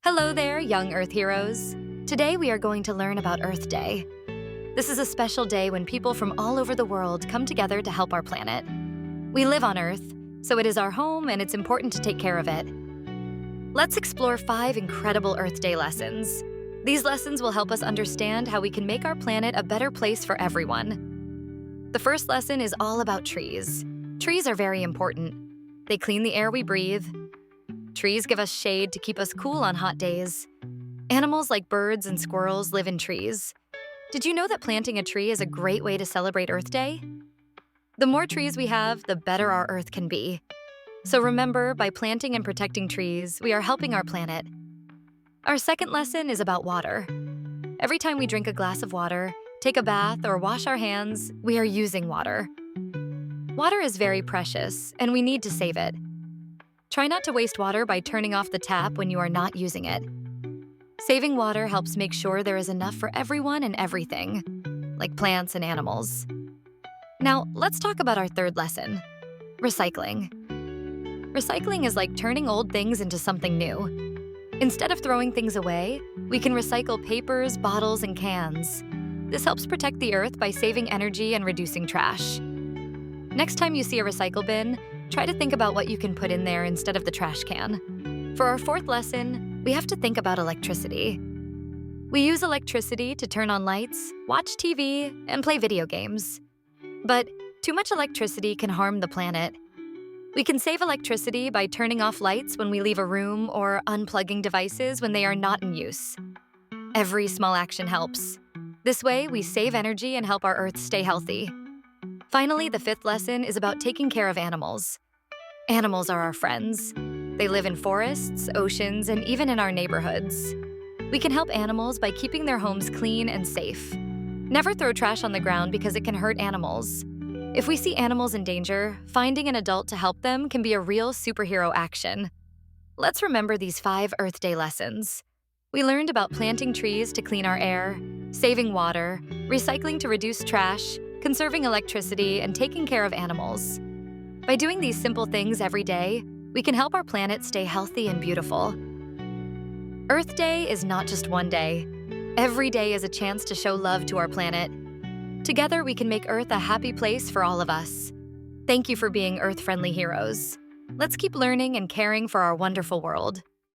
Hello there, young Earth heroes. Today we are going to learn about Earth Day. This is a special day when people from all over the world come together to help our planet. We live on Earth, so it is our home and it's important to take care of it. Let's explore 5 incredible Earth Day lessons. These lessons will help us understand how we can make our planet a better place for everyone. The first lesson is all about trees. Trees are very important. They clean the air we breathe. Trees give us shade to keep us cool on hot days. Animals like birds and squirrels live in trees. Did you know that planting a tree is a great way to celebrate Earth Day? The more trees we have, the better our Earth can be. So remember, by planting and protecting trees, we are helping our planet. Our second lesson is about water. Every time we drink a glass of water, take a bath, or wash our hands, we are using water. Water is very precious, and we need to save it. Try not to waste water by turning off the tap when you are not using it. Saving water helps make sure there is enough for everyone and everything, like plants and animals. Now, let's talk about our third lesson, recycling. Recycling is like turning old things into something new. Instead of throwing things away, we can recycle papers, bottles, and cans. This helps protect the Earth by saving energy and reducing trash. Next time you see a recycle bin, try to think about what you can put in there instead of the trash can. For our fourth lesson, we have to think about electricity. We use electricity to turn on lights, watch TV, and play video games. But too much electricity can harm the planet. We can save electricity by turning off lights when we leave a room or unplugging devices when they are not in use. Every small action helps. This way, we save energy and help our Earth stay healthy. Finally, the fifth lesson is about taking care of animals. Animals are our friends. They live in forests, oceans, and even in our neighborhoods. We can help animals by keeping their homes clean and safe. Never throw trash on the ground because it can hurt animals. If we see animals in danger, finding an adult to help them can be a real superhero action. Let's remember these 5 Earth Day lessons. We learned about planting trees to clean our air, saving water, recycling to reduce trash, conserving electricity, and taking care of animals. By doing these simple things every day, we can help our planet stay healthy and beautiful. Earth Day is not just one day. Every day is a chance to show love to our planet. Together, we can make Earth a happy place for all of us. Thank you for being Earth-friendly heroes. Let's keep learning and caring for our wonderful world.